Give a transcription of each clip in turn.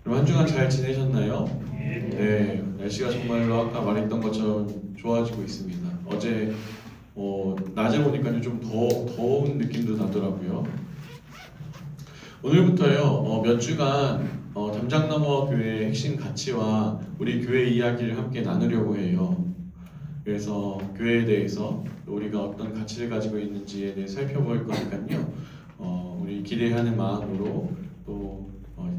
그럼 한 주간 잘 지내셨나요? 네, 날씨가 정말로 아까 말했던 것처럼 좋아지고 있습니다. 어제 낮에 보니까 좀 더운 느낌도 나더라고요. 오늘부터요, 몇 주간 담장너머 교회의 핵심 가치와 우리 교회 이야기를 함께 나누려고 해요. 그래서 교회에 대해서 우리가 어떤 가치를 가지고 있는지에 대해 살펴볼 거니까요. 우리 기대하는 마음으로 또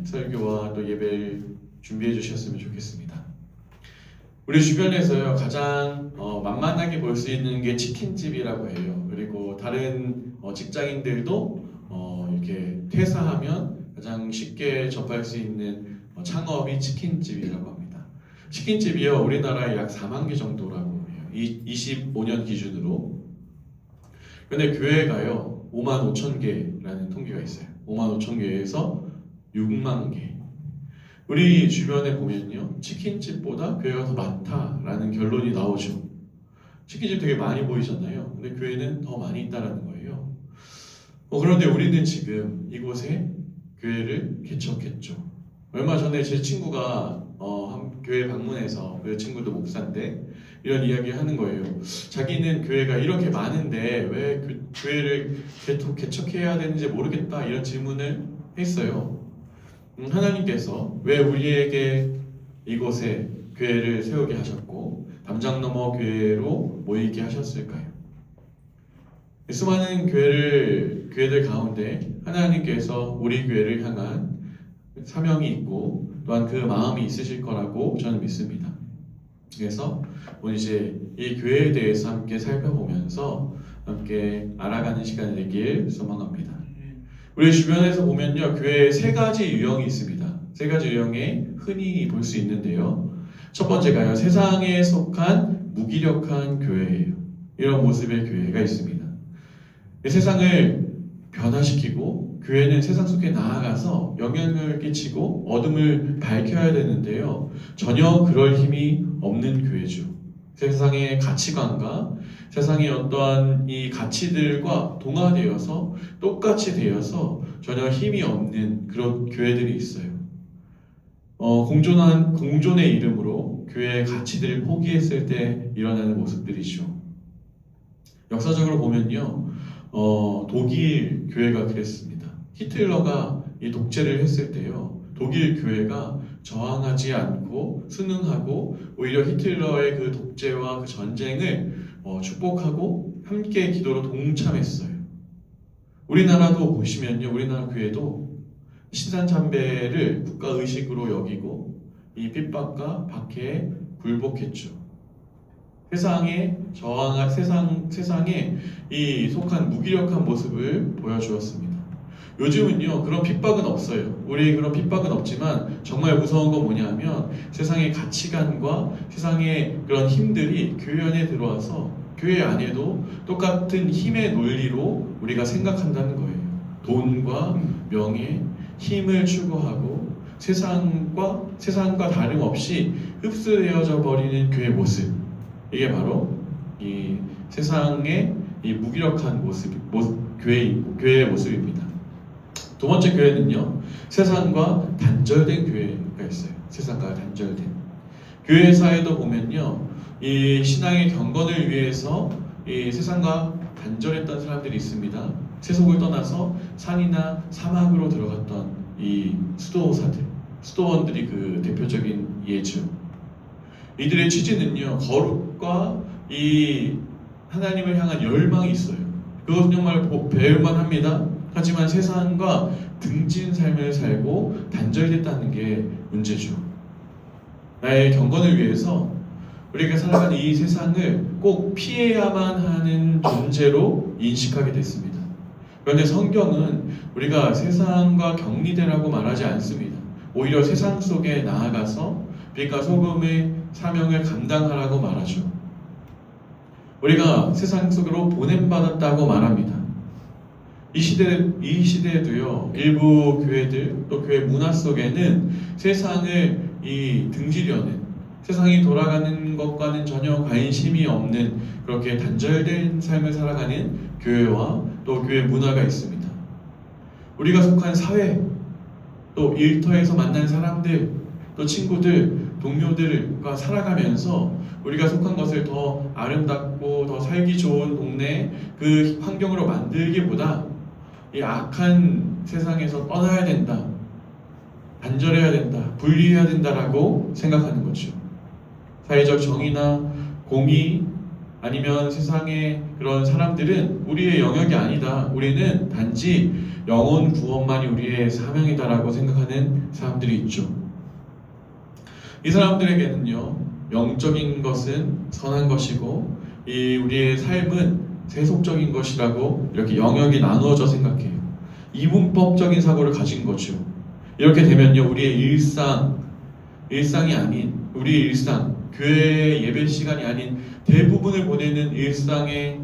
설교와 또 예배를 준비해 주셨으면 좋겠습니다. 우리 주변에서요 가장 만만하게 볼 수 있는 게 치킨집이라고 해요. 그리고 다른 직장인들도 이렇게 퇴사하면 가장 쉽게 접할 수 있는 창업이 치킨집이라고 합니다. 치킨집이요 우리나라에 약 4만 개 정도라고 해요. 25년 기준으로. 근데 교회가요 5만 5천 개라는 통계가 있어요. 5만 5천 개에서 6만 개. 우리 주변에 보면요 치킨집보다 교회가 더 많다라는 결론이 나오죠. 치킨집 되게 많이 보이잖아요. 근데 교회는 더 많이 있다라는 거예요. 그런데 우리는 지금 이곳에 교회를 개척했죠. 얼마 전에 제 친구가 한 교회 방문해서, 그 친구도 목사인데 이런 이야기 하는 거예요. 자기는 교회가 이렇게 많은데 왜 교회를 개척해야 되는지 모르겠다, 이런 질문을 했어요. 하나님께서 왜 우리에게 이곳에 교회를 세우게 하셨고 담장너머 교회로 모이게 하셨을까요? 수많은 교회들 가운데 하나님께서 우리 교회를 향한 사명이 있고 또한 그 마음이 있으실 거라고 저는 믿습니다. 그래서 오늘 이제 이 교회에 대해서 함께 살펴보면서 함께 알아가는 시간이 되길 소망합니다. 우리 주변에서 보면요 교회에 세 가지 유형이 있습니다. 세 가지 유형에 흔히 볼 수 있는데요. 첫 번째가요 세상에 속한 무기력한 교회예요. 이런 모습의 교회가 있습니다. 세상을 변화시키고 교회는 세상 속에 나아가서 영향을 끼치고 어둠을 밝혀야 되는데요. 전혀 그럴 힘이 없는 교회죠. 세상의 가치관과 세상의 어떠한 이 가치들과 동화되어서 똑같이 되어서 전혀 힘이 없는 그런 교회들이 있어요. 공존의 이름으로 교회의 가치들을 포기했을 때 일어나는 모습들이죠. 역사적으로 보면요. 독일 교회가 그랬습니다. 히틀러가 이 독재를 했을 때요. 독일 교회가 저항하지 않고 순응하고 오히려 히틀러의 그 독재와 그 전쟁을 축복하고 함께 기도로 동참했어요. 우리나라도 보시면요. 우리나라 교회도 신산참배를 국가의식으로 여기고 이 핍박과 박해에 굴복했죠. 세상에 이 속한 무기력한 모습을 보여주었습니다. 요즘은요 그런 핍박은 없어요. 우리 그런 핍박은 없지만 정말 무서운 건 뭐냐면 세상의 가치관과 세상의 그런 힘들이 교회 안에 들어와서 교회 안에도 똑같은 힘의 논리로 우리가 생각한다는 거예요. 돈과 명예, 힘을 추구하고 세상과 다름없이 흡수되어져 버리는 교회 모습. 이게 바로 이 세상의 이 무기력한 교회의 모습입니다. 두 번째 교회는요, 세상과 단절된 교회가 있어요. 세상과 단절된. 교회사에도 보면요, 이 신앙의 경건을 위해서 이 세상과 단절했던 사람들이 있습니다. 세속을 떠나서 산이나 사막으로 들어갔던 이 수도원들이 그 대표적인 예죠. 이들의 취지는요 거룩과 이 하나님을 향한 열망이 있어요. 그것은 정말 배울만 합니다. 하지만 세상과 등진 삶을 살고 단절됐다는 게 문제죠. 나의 경건을 위해서 우리가 살아가는 이 세상을 꼭 피해야만 하는 존재로 인식하게 됐습니다. 그런데 성경은 우리가 세상과 격리되라고 말하지 않습니다. 오히려 세상 속에 나아가서 빛과 소금의 사명을 감당하라고 말하죠. 우리가 세상 속으로 보냄받았다고 말합니다. 이 시대에도요 일부 교회들 또 교회 문화 속에는 세상을 등지려는, 세상이 돌아가는 것과는 전혀 관심이 없는 그렇게 단절된 삶을 살아가는 교회와 또 교회 문화가 있습니다. 우리가 속한 사회 또 일터에서 만난 사람들, 또 친구들, 동료들과 살아가면서 우리가 속한 것을 더 아름답고 더 살기 좋은 동네 그 환경으로 만들기보다 이 악한 세상에서 떠나야 된다, 단절해야 된다, 분리해야 된다라고 생각하는 거죠. 사회적 정의나 공의 아니면 세상의 그런 사람들은 우리의 영역이 아니다. 우리는 단지 영혼 구원만이 우리의 사명이다라고 생각하는 사람들이 있죠. 이 사람들에게는요, 영적인 것은 선한 것이고 이 우리의 삶은 세속적인 것이라고 이렇게 영역이 나누어져 생각해요. 이분법적인 사고를 가진 거죠. 이렇게 되면요, 우리의 일상이 아닌 우리 일상, 교회 예배 시간이 아닌 대부분을 보내는 일상의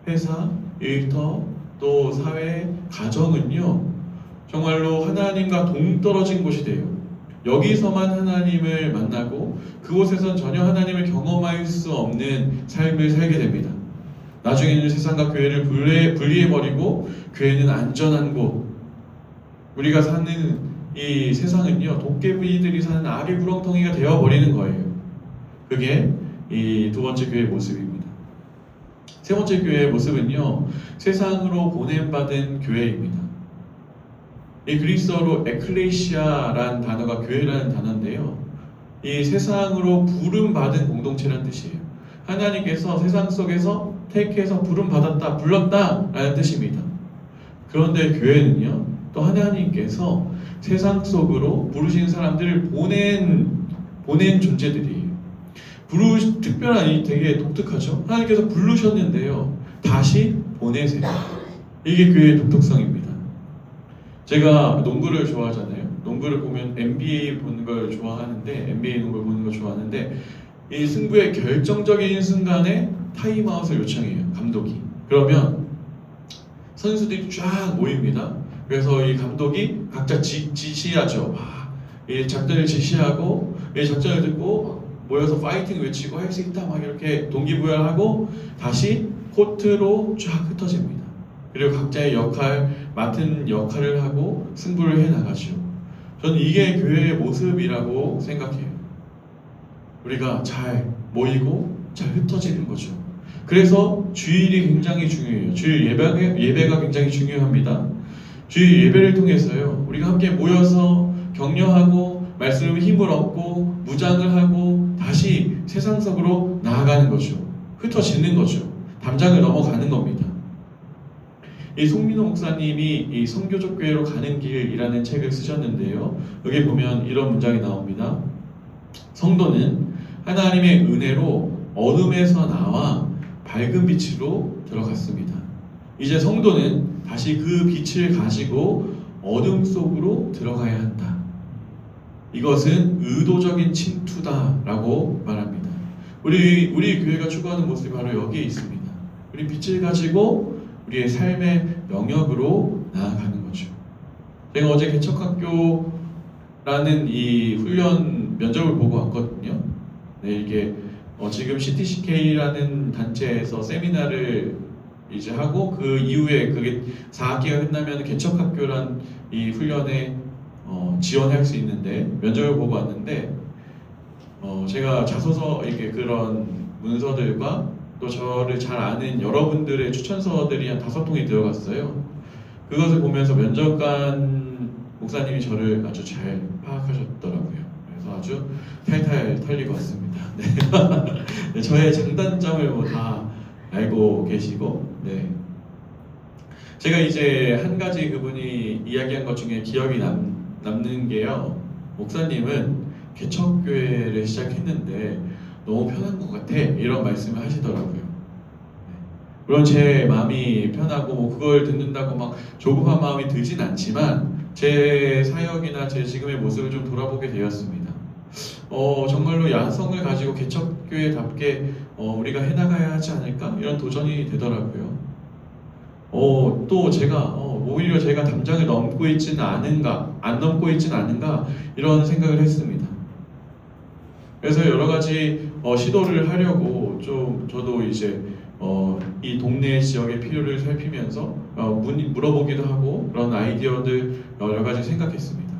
회사, 일터, 또 사회, 가정은요, 정말로 하나님과 동떨어진 곳이 돼요. 여기서만 하나님을 만나고 그곳에선 전혀 하나님을 경험할 수 없는 삶을 살게 됩니다. 나중에는 세상과 교회를 분리해버리고 교회는 안전한 곳, 우리가 사는 이 세상은요, 도깨비들이 사는 아기 구렁텅이가 되어버리는 거예요. 그게 이 두 번째 교회의 모습입니다. 세 번째 교회의 모습은요, 세상으로 보냄받은 교회입니다. 이 그리스어로 에클레시아라는 단어가 교회라는 단어인데요, 이 세상으로 부름받은 공동체라는 뜻이에요. 하나님께서 세상 속에서 택해서 부름받았다, 불렀다 라는 뜻입니다. 그런데 교회는요, 또 하나님께서 세상 속으로 부르신 사람들을 보낸 존재들이에요. 특별한, 되게 독특하죠? 하나님께서 부르셨는데요, 다시 보내세요. 이게 교회의 독특성입니다. 제가 농구를 좋아하잖아요. 농구를 보면 NBA 보는 걸 좋아하는데, NBA 농구를 보는 걸 좋아하는데, 이 승부의 결정적인 순간에 타임아웃을 요청해요, 감독이. 그러면 선수들이 쫙 모입니다. 그래서 이 감독이 각자 지시하죠. 이 작전을 지시하고, 이 작전을 듣고 모여서 파이팅 외치고 할 수 있다 막 이렇게 동기부여하고 다시 코트로 쫙 흩어집니다. 그리고 각자의 맡은 역할을 하고 승부를 해 나가죠. 저는 이게 교회의 모습이라고 생각해요. 우리가 잘 모이고 잘 흩어지는 거죠. 그래서 주일이 굉장히 중요해요. 주일 예배가 굉장히 중요합니다. 주일 예배를 통해서요, 우리가 함께 모여서 격려하고 말씀의 힘을 얻고 무장을 하고 다시 세상 속으로 나아가는 거죠. 흩어지는 거죠. 담장을 넘어가는 겁니다. 이 송민호 목사님이 이 성교적 교회로 가는 길이라는 책을 쓰셨는데요, 여기 보면 이런 문장이 나옵니다. 성도는 하나님의 은혜로 어둠에서 나와 밝은 빛으로 들어갔습니다. 이제 성도는 다시 그 빛을 가지고 어둠 속으로 들어가야 한다. 이것은 의도적인 침투다라고 말합니다. 우리 교회가 추구하는 모습이 바로 여기에 있습니다. 우리 빛을 가지고 우리의 삶의 영역으로 나아가는 거죠. 제가 어제 개척학교라는 이 훈련 면접을 보고 왔거든요. 네, 이게 지금 CTCK라는 단체에서 세미나를 이제 하고 그 이후에 그게 4학기가 끝나면 개척학교란 이 훈련에 지원할 수 있는데 면접을 보고 왔는데 제가 자소서 이렇게 그런 문서들과 또 저를 잘 아는 여러분들의 추천서들이 한 5통이 들어갔어요. 그것을 보면서 면접관 목사님이 저를 아주 잘 파악하셨더라고요. 그래서 아주 탈탈 털리고 왔습니다. 네. 네, 저의 장단점을 뭐 다 알고 계시고, 네. 제가 이제 한 가지 그분이 이야기한 것 중에 기억이 남는 게요, 목사님은 개척교회를 시작했는데 너무 편한 것 같아, 이런 말씀을 하시더라고요. 물론 제 마음이 편하고 뭐 그걸 듣는다고 막 조급한 마음이 들진 않지만 제 사역이나 제 지금의 모습을 좀 돌아보게 되었습니다. 정말로 야성을 가지고 개척교회답게 우리가 해나가야 하지 않을까, 이런 도전이 되더라고요. 또 제가 오히려 제가 담장을 넘고 있지는 않은가, 안 넘고 있지는 않은가, 이런 생각을 했습니다. 그래서 여러 가지 시도를 하려고 좀 저도 이제 이 동네 지역의 필요를 살피면서 물어보기도 하고 그런 아이디어들 여러 가지 생각했습니다.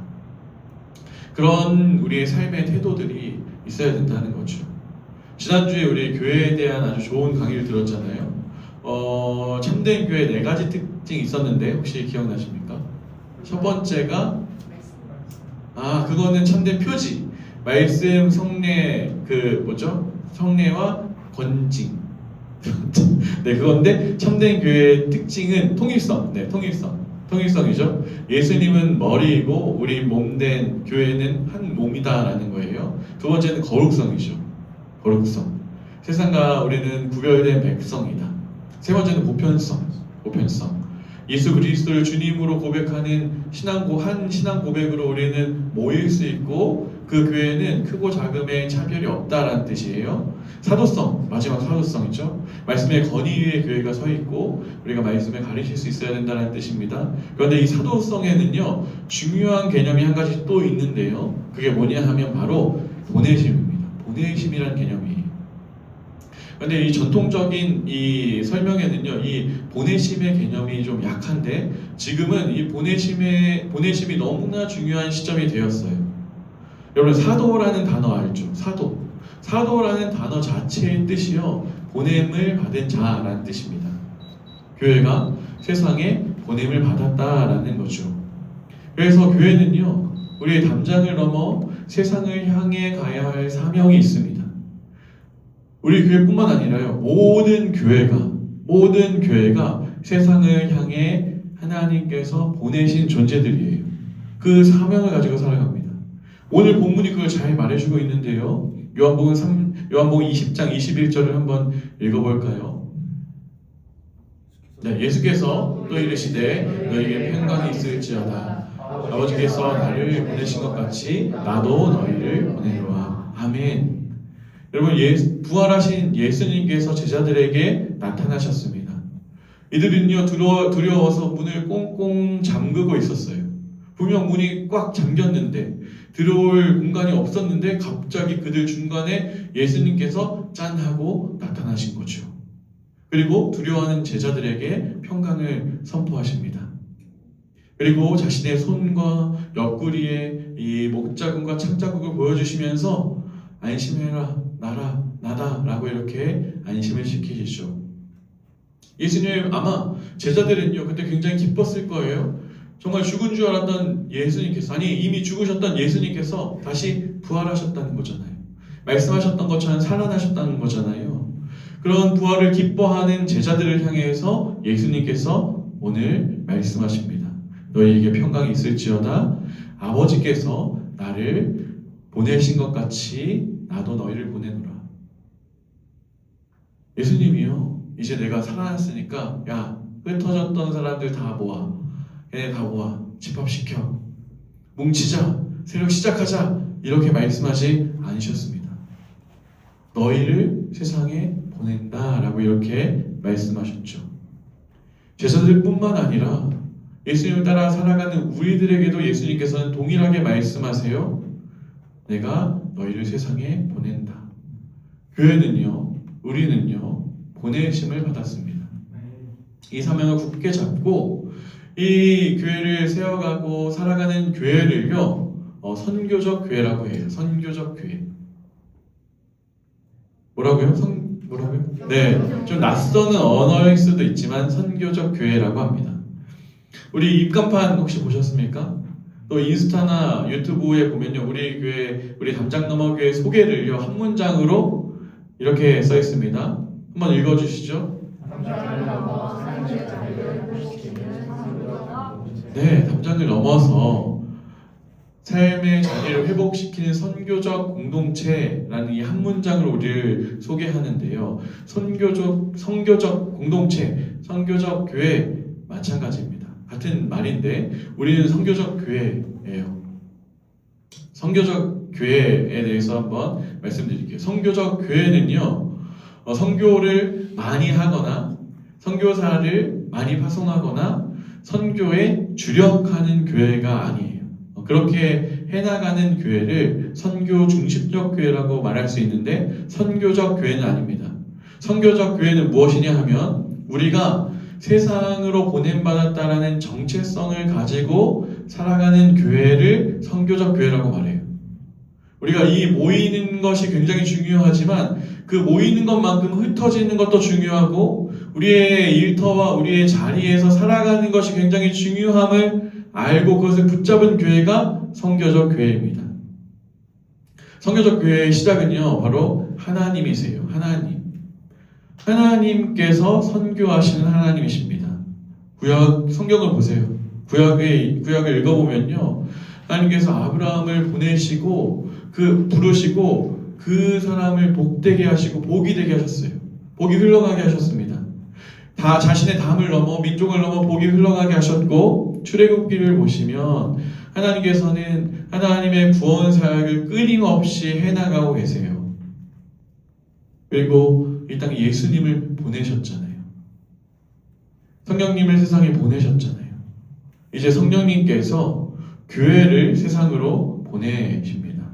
그런 우리의 삶의 태도들이 있어야 된다는 거죠. 지난주에 우리 교회에 대한 아주 좋은 강의를 들었잖아요. 참된 교회 4가지 특징이 있었는데 혹시 기억나십니까? 첫 번째가 그거는 참된 표지. 말씀, 성례, 성례와 권징. 네, 그건데 참된 교회의 특징은 통일성. 네, 통일성이죠. 예수님은 머리이고 우리 몸된 교회는 한 몸이다라는 거예요. 두 번째는 거룩성이죠. 거룩성. 세상과 우리는 구별된 백성이다. 세 번째는 보편성. 예수 그리스도를 주님으로 고백하는 한 신앙 고백으로 우리는 모일 수 있고 그 교회는 크고 작음의 차별이 없다라는 뜻이에요. 사도성, 마지막 사도성이죠. 말씀의 건의 위에 교회가 서 있고 우리가 말씀을 가르칠 수 있어야 된다는 뜻입니다. 그런데 이 사도성에는요 중요한 개념이 한 가지 또 있는데요. 그게 뭐냐 하면 바로 보내심입니다. 보내심이라는 개념이에요. 그런데 이 전통적인 이 설명에는요, 이 보내심의 개념이 좀 약한데 지금은 이 보내심이 너무나 중요한 시점이 되었어요. 여러분 사도라는 단어 알죠? 사도라는 단어 자체의 뜻이요, 보냄을 받은 자라는 뜻입니다. 교회가 세상에 보냄을 받았다라는 거죠. 그래서 교회는요, 우리의 담장을 넘어 세상을 향해 가야 할 사명이 있습니다. 우리 교회뿐만 아니라요, 모든 교회가 세상을 향해 하나님께서 보내신 존재들이에요. 그 사명을 가지고 살아갑니다. 오늘 본문이 그걸 잘 말해주고 있는데요. 요한복음 20장 21절을 한번 읽어볼까요? 네, 예수께서 또 이르시되 너희에게 평강이 있을지어다. 아버지께서 나를 보내신 것 같이 나도 너희를 보내노라. 아멘. 여러분, 부활하신 예수님께서 제자들에게 나타나셨습니다. 이들은요 두려워서 문을 꽁꽁 잠그고 있었어요. 분명 문이 꽉 잠겼는데 들어올 공간이 없었는데 갑자기 그들 중간에 예수님께서 짠 하고 나타나신 거죠. 그리고 두려워하는 제자들에게 평강을 선포하십니다. 그리고 자신의 손과 옆구리에 이 목자국과 창자국을 보여주시면서 안심해라, 나다라고 이렇게 안심을 시키시죠. 예수님, 아마 제자들은요 그때 굉장히 기뻤을 거예요. 정말 죽은 줄 알았던 예수님께서, 이미 죽으셨던 예수님께서 다시 부활하셨다는 거잖아요. 말씀하셨던 것처럼 살아나셨다는 거잖아요. 그런 부활을 기뻐하는 제자들을 향해서 예수님께서 오늘 말씀하십니다. 너희에게 평강이 있을지어다. 아버지께서 나를 보내신 것 같이 나도 너희를 보내노라. 예수님이요, 이제 내가 살아났으니까 야, 흩어졌던 사람들 다 모아. 얘네 다 모아. 집합시켜. 뭉치자. 새로 시작하자. 이렇게 말씀하지 않으셨습니다. 너희를 세상에 보낸다라고 이렇게 말씀하셨죠. 제자들뿐만 아니라 예수님을 따라 살아가는 우리들에게도 예수님께서는 동일하게 말씀하세요. 내가 너희를 세상에 보낸다. 교회는요, 우리는요, 보내심을 받았습니다. 이 사명을 굳게 잡고 이 교회를 세워가고 살아가는 교회를요, 선교적 교회라고 해요. 선교적 교회. 뭐라고요? 네, 좀 낯서는 언어일 수도 있지만 선교적 교회라고 합니다. 우리 입간판 혹시 보셨습니까? 또 인스타나 유튜브에 보면요, 우리 교회, 우리 담장너머 교회 소개를요 한 문장으로 이렇게 써 있습니다. 한번 읽어주시죠. 네, 담장을 넘어서 삶의 자리를 회복시키는 선교적 공동체라는 이 한 문장으로 우리를 소개하는데요. 선교적 공동체, 선교적 교회 마찬가지입니다. 같은 말인데 우리는 선교적 교회예요. 선교적 교회에 대해서 한번 말씀드릴게요. 선교적 교회는요, 선교를 많이 하거나 선교사를 많이 파송하거나 선교에 주력하는 교회가 아니에요. 그렇게 해나가는 교회를 선교 중심적 교회라고 말할 수 있는데 선교적 교회는 아닙니다. 선교적 교회는 무엇이냐 하면 우리가 세상으로 보냄받았다라는 정체성을 가지고 살아가는 교회를 선교적 교회라고 말해요. 우리가 이 모이는 것이 굉장히 중요하지만 그 모이는 것만큼 흩어지는 것도 중요하고 우리의 일터와 우리의 자리에서 살아가는 것이 굉장히 중요함을 알고 그것을 붙잡은 교회가 선교적 교회입니다. 선교적 교회의 시작은요, 바로 하나님이세요. 하나님께서 선교하시는 하나님이십니다. 성경을 보세요. 구약을 읽어보면요, 하나님께서 아브라함을 보내시고 부르시고 그 사람을 복되게 하시고 복이 되게 하셨어요. 복이 흘러가게 하셨습니다. 다 자신의 담을 넘어 민족을 넘어 복이 흘러가게 하셨고 출애굽기를 보시면 하나님께서는 하나님의 구원 사역을 끊임없이 해나가고 계세요. 그리고 이 땅에 예수님을 보내셨잖아요. 성령님을 세상에 보내셨잖아요. 이제 성령님께서 교회를 세상으로 보내십니다.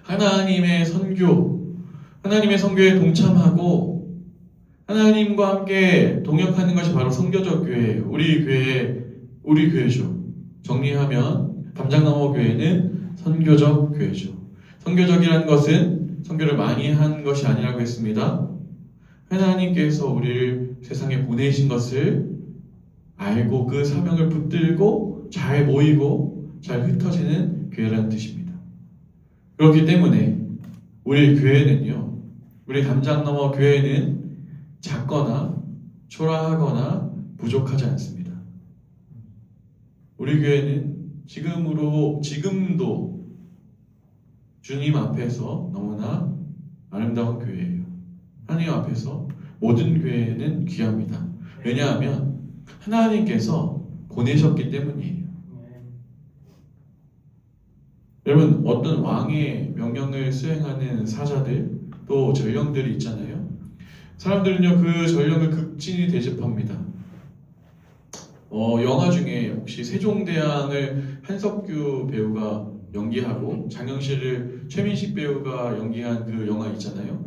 하나님의 선교에 동참하고 하나님과 함께 동역하는 것이 바로 선교적 교회예요. 우리 교회죠. 정리하면 담장나무 교회는 선교적 교회죠. 선교적이라는 것은 선교를 많이 한 것이 아니라고 했습니다. 하나님께서 우리를 세상에 보내신 것을 알고 그 사명을 붙들고 잘 모이고 잘 흩어지는 교회라는 뜻입니다. 그렇기 때문에 우리 담장나무 교회는 작거나 초라하거나 부족하지 않습니다. 우리 교회는 지금도 주님 앞에서 너무나 아름다운 교회예요. 하나님 앞에서 모든 교회는 귀합니다. 왜냐하면 하나님께서 보내셨기 때문이에요. 여러분, 어떤 왕의 명령을 수행하는 사자들 또 전령들이 있잖아요. 사람들은요, 그 전령을 극진히 대접합니다. 영화 중에 혹시 세종대왕을 한석규 배우가 연기하고 장영실을 최민식 배우가 연기한 그 영화 있잖아요.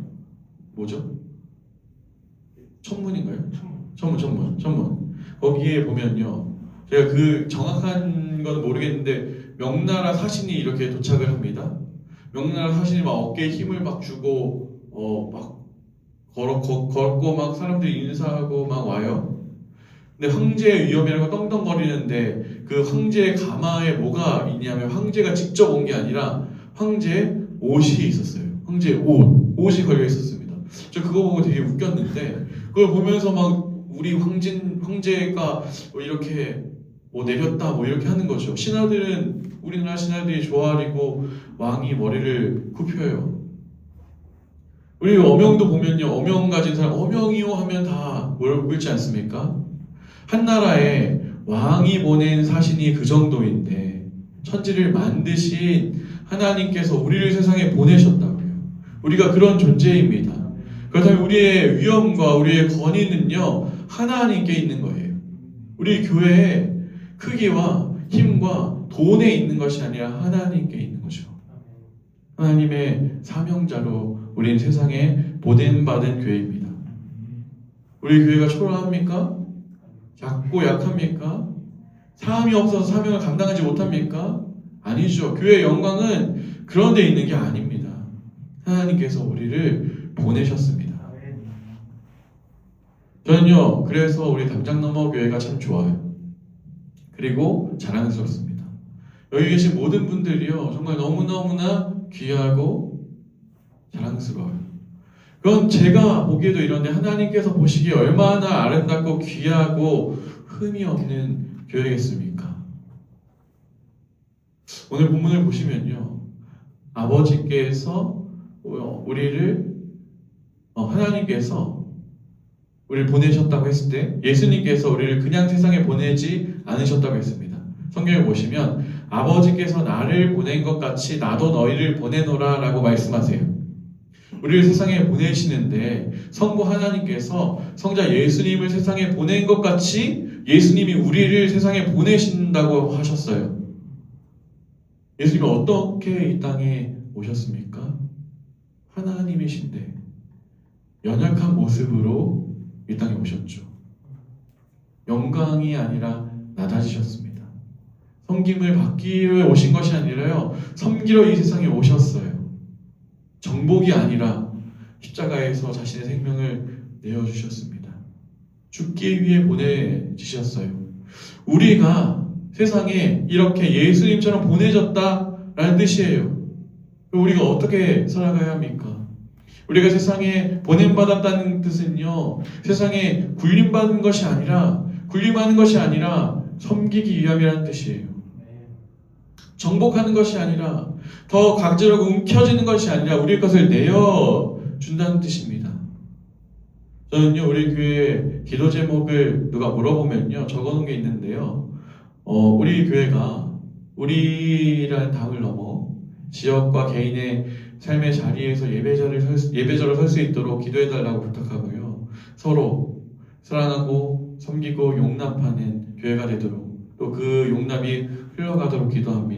뭐죠? 천문인가요? 천문. 거기에 보면요, 제가 그 정확한 건 모르겠는데 명나라 사신이 이렇게 도착을 합니다. 명나라 사신이 막 어깨에 힘을 막 주고 막 걷고 막 사람들이 인사하고 막 와요. 근데 황제의 위험이라고 떵떵거리는데 그 황제의 가마에 뭐가 있냐면 황제가 직접 온 게 아니라 황제의 옷이 있었어요. 황제의 옷이 걸려 있었습니다. 저 그거 보고 되게 웃겼는데 그걸 보면서 막 우리 황제가 뭐 이렇게 뭐 내렸다 뭐 이렇게 하는 거죠. 우리나라 신하들이 조아리고 왕이 머리를 굽혀요. 우리 어명도 보면요, 어명 가진 사람 어명이요 하면 다 뭘 묻지 않습니까? 한 나라에 왕이 보낸 사신이 그 정도인데 천지를 만드신 하나님께서 우리를 세상에 보내셨다고요. 우리가 그런 존재입니다. 그렇다면 우리의 위엄과 우리의 권위는요, 하나님께 있는 거예요. 우리 교회의 크기와 힘과 돈에 있는 것이 아니라 하나님께 있는 거죠. 하나님의 사명자로 우리는 세상에 보냄받은 교회입니다. 우리 교회가 초라합니까? 작고 약합니까? 사람이 없어서 사명을 감당하지 못합니까? 아니죠. 교회의 영광은 그런 데 있는 게 아닙니다. 하나님께서 우리를 보내셨습니다. 저는요, 그래서 우리 담장나무 교회가 참 좋아요. 그리고 자랑스럽습니다. 여기 계신 모든 분들이요, 정말 너무너무나 귀하고 자랑스러워요. 그건 제가 보기에도 이런데 하나님께서 보시기에 얼마나 아름답고 귀하고 흠이 없는 교회겠습니까? 오늘 본문을 보시면요, 아버지께서 하나님께서 우리를 보내셨다고 했을 때 예수님께서 우리를 그냥 세상에 보내지 않으셨다고 했습니다. 성경을 보시면 아버지께서 나를 보낸 것 같이 나도 너희를 보내노라 라고 말씀하세요. 우리를 세상에 보내시는데 성부 하나님께서 성자 예수님을 세상에 보낸 것 같이 예수님이 우리를 세상에 보내신다고 하셨어요. 예수님이 어떻게 이 땅에 오셨습니까? 하나님이신데 연약한 모습으로 이 땅에 오셨죠. 영광이 아니라 낮아지셨습니다. 섬김을 받기 위해 오신 것이 아니라요, 섬기러 이 세상에 오셨어요. 정복이 아니라 십자가에서 자신의 생명을 내어주셨습니다. 죽기 위해 보내주셨어요. 우리가 세상에 이렇게 예수님처럼 보내졌다라는 뜻이에요. 우리가 어떻게 살아가야 합니까? 우리가 세상에 보냄받았다는 뜻은요, 세상에 군림하는 것이 아니라 섬기기 위함이라는 뜻이에요. 정복하는 것이 아니라, 더 강제로 움켜쥐는 것이 아니라 우리의 것을 내어준다는 뜻입니다. 저는요, 우리 교회 기도 제목을 누가 물어보면요, 적어놓은 게 있는데요. 우리 교회가 우리라는 당을 넘어 지역과 개인의 삶의 자리에서 예배자로 설 수 있도록 기도해달라고 부탁하고요. 서로 사랑하고 섬기고 용납하는 교회가 되도록, 또 그 용납이 흘러가도록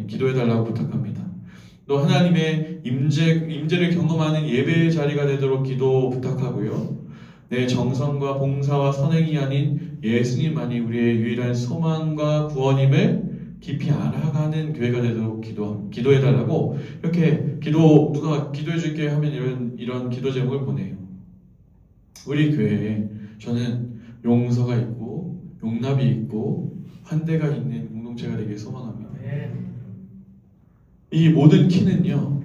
기도해달라고 부탁합니다. 또 하나님의 임재를 경험하는 예배의 자리가 되도록 기도 부탁하고요. 내 정성과 봉사와 선행이 아닌 예수님만이 우리의 유일한 소망과 구원임을 깊이 알아가는 교회가 되도록 기도해달라고, 이렇게 누가 기도해줄게 하면 이런 기도 제목을 보내요. 우리 교회에 저는 용서가 있고 용납이 있고 환대가 있는 공동체가 되길 소망합니다. 이 모든 키는요,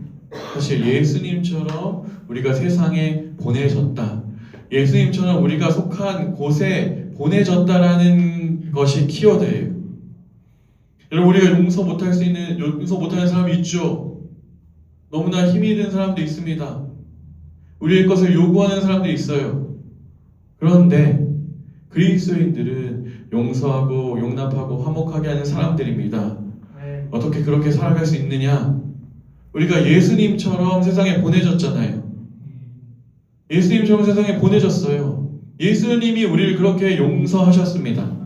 사실 예수님처럼 우리가 세상에 보내졌다, 예수님처럼 우리가 속한 곳에 보내졌다라는 것이 키워드예요. 여러분, 우리가 용서 못하는 사람이 있죠. 너무나 힘이 든 사람도 있습니다. 우리의 것을 요구하는 사람도 있어요. 그런데 그리스도인들은 용서하고 용납하고 화목하게 하는 사람들입니다. 어떻게 그렇게 살아갈 수 있느냐? 우리가 예수님처럼 세상에 보내졌잖아요. 예수님처럼 세상에 보내졌어요. 예수님이 우리를 그렇게 용서하셨습니다.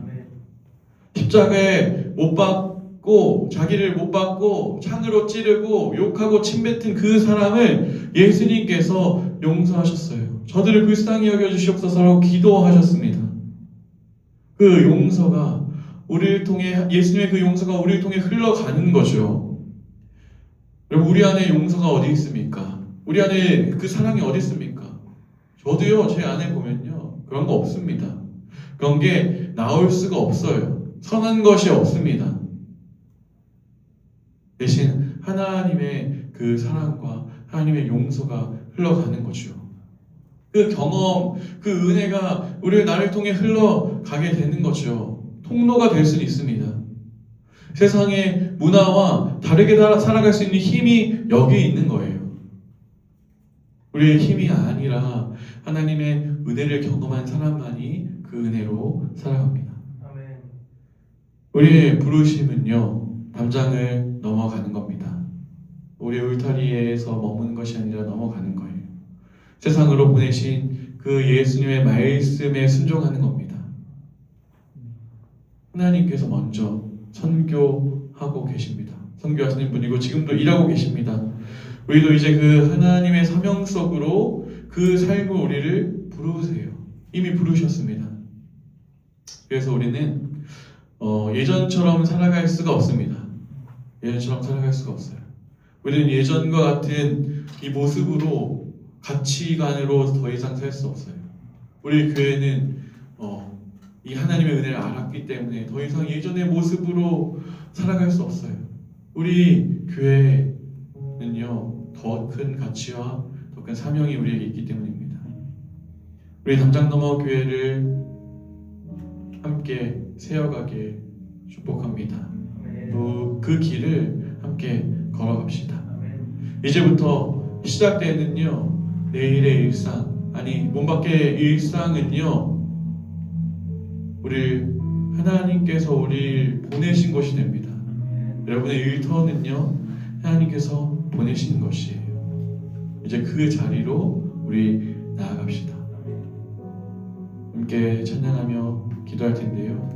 십자가에 못 박고, 자기를 못 박고 창으로 찌르고 욕하고 침뱉은 그 사람을 예수님께서 용서하셨어요. 저들을 불쌍히 여겨주시옵소서라고 기도하셨습니다. 그 용서가 우리를 통해, 예수님의 그 용서가 우리를 통해 흘러가는 거죠. 여러분, 우리 안에 용서가 어디 있습니까? 우리 안에 그 사랑이 어디 있습니까? 저도요, 제 안에 보면요, 그런 거 없습니다. 그런 게 나올 수가 없어요. 선한 것이 없습니다. 대신 하나님의 그 사랑과 하나님의 용서가 흘러가는 거죠. 그 경험, 그 은혜가 나를 통해 흘러가게 되는 거죠. 통로가 될 수는 있습니다. 세상의 문화와 다르게 살아갈 수 있는 힘이 여기 있는 거예요. 우리의 힘이 아니라 하나님의 은혜를 경험한 사람만이 그 은혜로 살아갑니다. 우리의 부르심은요, 담장을 넘어가는 겁니다. 우리의 울타리에서 머무는 것이 아니라 넘어가는 거예요. 세상으로 보내신 그 예수님의 말씀에 순종하는 겁니다. 하나님께서 먼저 선교하고 계십니다. 선교하시는 분이고 지금도 일하고 계십니다. 우리도 이제 그 하나님의 사명 속으로 그 삶을 우리를 부르세요. 이미 부르셨습니다. 그래서 우리는 예전처럼 살아갈 수가 없습니다. 예전처럼 살아갈 수가 없어요. 우리는 예전과 같은 이 모습으로, 가치관으로 더 이상 살 수 없어요. 우리 교회는 이 하나님의 은혜를 알았기 때문에 더 이상 예전의 모습으로 살아갈 수 없어요. 우리 교회는요, 더 큰 가치와 더 큰 사명이 우리에게 있기 때문입니다. 우리 담장 너머 교회를 함께 세워가길 축복합니다. 또 그 길을 함께 걸어갑시다. 이제부터 시작되는요, 내일의 일상, 아니 몸 밖의 일상은요, 하나님께서 우리를 보내신 것이 됩니다. 여러분의 일터는요, 하나님께서 보내신 것이에요. 이제 그 자리로 우리 나아갑시다. 함께 찬양하며 기도할 텐데요.